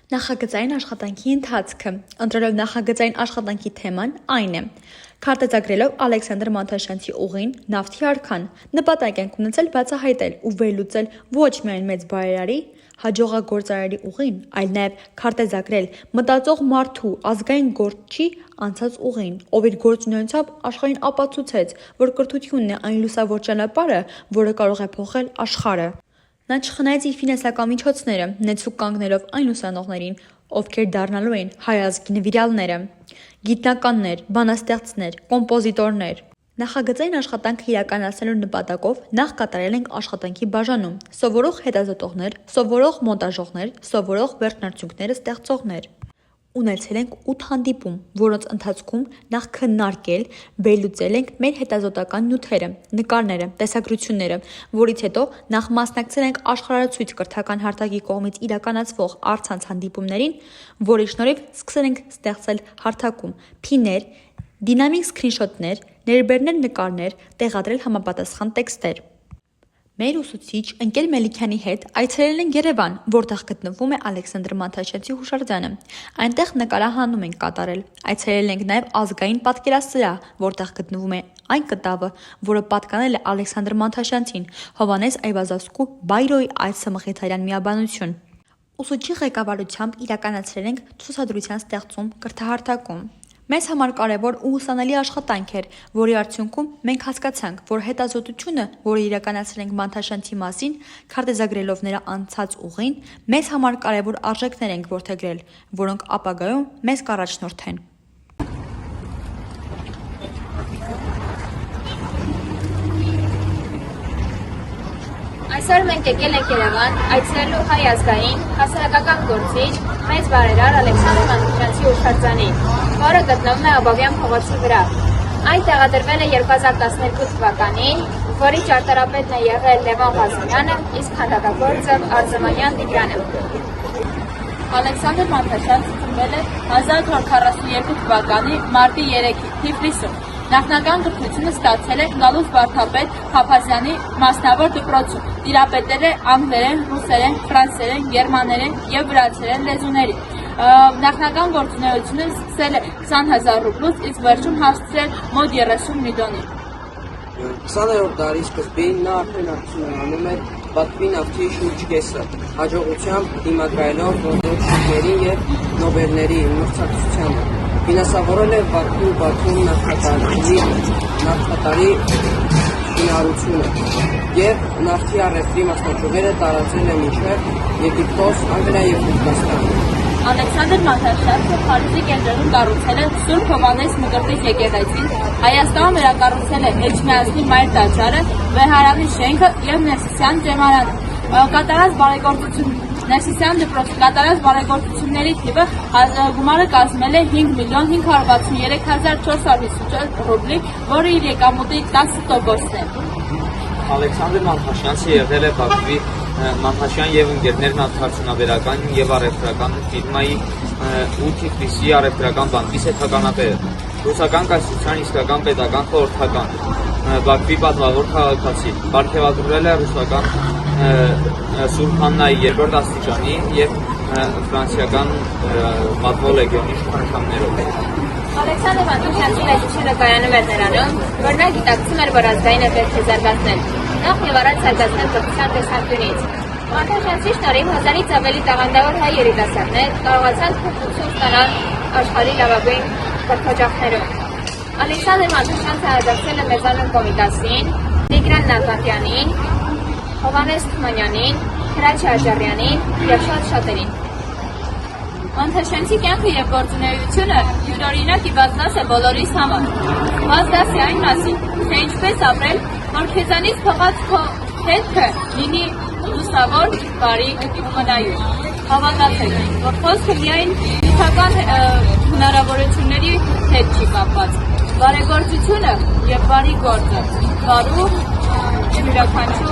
Նախագծային աշխատանքի ընթացքը։ Ընտրելով նախագծային աշխատանքի թեման այն է. քարտեզագրելով Ալեքսանդր Մանթաշյանցի ուղին նավթի արքան, նպատակ ենք ունեցել բացահայտել ու վերլուծել ոչ միայն մեծ բարերարի, հաջողագործարարի ուղին, այլ նաև քարտեզագրել մտածող մարդու ազգային գործչի անցած ուղին, ով իր գործունեությամբ աշխարհին ապացուցեց, որ կրթությունն է այն լուսավոր ճանապարհը, որը կարող է փոխել աշխարհը։ Նա չխնայեց իր ֆինանսական միջոցները, նեցուկ կանգնելով այն ուսանողներին, ովքեր դառնալու էին հայ ազգի նվիրյալները, գիտնականներ, բանաստեղծներ, կոմպոզիտորներ։ Նախագծային աշխատանքը իրականացնելու նպատակով նախ կատարել ենք աշխատանքի բաժանում, սովորող հետազոտողներ, սովորող մոնտաժողներ, սովորող վերջնարդյունքները ստեղծողներ։ Ունեցել ենք 8 հանդիպում, որոնց ընթացքում նախ քննարկել, վերլուծել ենք մեր հետազոտական նյութերը, նկարները, տեսագրությունները, որից հետո նախ մասնակցել ենք աշխարհացույց կրթական հարթակի կողմից իրականացվող առցանց հանդիպումներին, որի շնորհիվ սկսել ենք ստեղծել հարթակում փիներ, դինամիկ սքրինշոթներ, ներբեռնել նկարներ, տեղադրել համապատասխան տեքստեր։ Մեր ուսուցիչ ընկեր Մելիքյանի հետ այցելել ենք Երևան, որտեղ գտնվում է Ալեքսանդր Մանթաշյանցի հուշարձանը։ Այնտեղ նկարահանում ենք կատարել։ Այցելել ենք նաև ազգային պատկերասրահ, որտեղ գտնվում է այն կտավը, որը պատկանել է Ալեքսանդր Մանթաշյանցին, Հովհաննես Այվազովսկու Բայրոյի այցը Մխիթարյան միաբանություն։ Ուսուցչի ղեկավարությամբ իրականացրել ենք ցուցադրության ստեղծում կրթահարթակում։ Մեզ համար կարևոր ու ուսանելի աշխատանք էր, որի արդյունքում մենք հասկացանք, որ հետազոտությունը, որը իրականացրել ենք Մանթաշյանցի մասին, քարտեզագրելով նրա անցած ուղին, մեզ համար կարևոր արժեքներ ենք որդեգրել, որոնք ապագայում մեզ կառաջնորդեն։ Այսօր մենք եկել ենք Երևան այցելելու հայ ազգային հասարակական գործիչ մեծ բարերար Ալեքսանդր Մանթաշյանցի հուշարձանին, որը գտնվում է Աբովյան փողոցի վրա։ Այն տեղադրվել է 2012 թվականին, որի ճարտարապետն է եղել Լևոն Ղազարյանը, իսկ քանդակագործը Արզումանյան Տիգրանը։ Ալեքսանդր Մանթաշյանցը ծնվել է 1842 թվականի մարտի 3-ին Թիֆլիսում։ Նախնական կրթությունը ստացել է գալուս վարդապետ Փափազյանի մասնավոր դպրոցում, տիրապետել է անգլերեն, ռուսերեն, ֆրանսերեն, գերմաներեն և վրացերեն լեզուների։ Նախնական գործունեությունը սկսել է 20,000 ռուբլուց, իսկ վերջում հասցրել մոտ 30 միլիոնի։ 20-րդ դարի սկզբին նա արդեն ակցիոնանում էր Բաքվի նավթի շուրջ կեսը, հաջողությամբ դիմադրայելով ոլորտներին և նոբելների մրցակցությանը։ Ֆինանսավորել է Բաքվում նավթատարի շինարարությունը և նավթի առևտրի մասնաճյուղերը տարածել է մինչև Եգիպտոս, Անգլիա և Հնդկաստան։ Ալեքսանդր Մանթաշյանցը Փարիզի կենտրոնում կառուցել է Սուրբ Հովհաննես Մկրտիչ եկեղեցին, Հայաստանում վերակառուցել է Էջմիածնի Մայր տաճարը, Վեհարանի շենքը և Ներսիսյան ճեմարանը։ Ներսիսյան դպրոցի կատարած բարեգործությունների թիվը գումարը կազմել է 5,563,454 ռուբլի, որը իր եկամուտի 10%-ն է։ Ալեքսանդր Մանթաշյանցը եղել է Բաքվի Մանթաշյան և ընկերներ նավթարդյունաբերական և առևտրական ֆիրմայի ու Թիֆլիսի առևտրական բանկի սեփականատերը, ռուսական կայսրության իսկական պետական խորհրդական, Բաքվի պատվավոր քաղաքացի, պարգևատրվել է ռուսական Սուրբ Հաննայի 2-րդ աստիճանի և ֆրանսիական պատվո լեգիոնի շքանշաններով։ Ալեքսանդր Մանթաշյանցի լեզուները կայանում էր նրանում, որ նա գիտակցում էր, որ ազգայինը պետք է զարգացնել, նախ և առաջ զարգացնել կրթության տեսանկյունից։ Մանթաշյանցի շնորհիվ 1000-ից ավելի տաղանդավոր հայ երիտասարդներ կարողացան փոխություն ստանալ աշխարհի լավագույն կրթօջախներում։ Ալեքսանդր Մանթաշյանցը աջակցել է մեծանուն Կոմիտասին, Տիգրան Նալբանդյանին, Հովհաննես Թումանյանին, Հրաչյա Աջարյանին և շատերին։ Մանթաշյանցի կյանքը և գործունեությունը յուրօրինակ իվազնաս է բոլորիս համար։ Վազդաս է այն մասին, թե ինչպես ապրել, որ քեզանից փոխած քո հետքը լինի լուսավոր, բարի ու մնայուն։ Հավատացեք, որ խոսքը միայն նյութական հնարավորությունների հետ չի կապված։ Բարեգործությունը և բարի գործը, բարու յուրաքանչյուր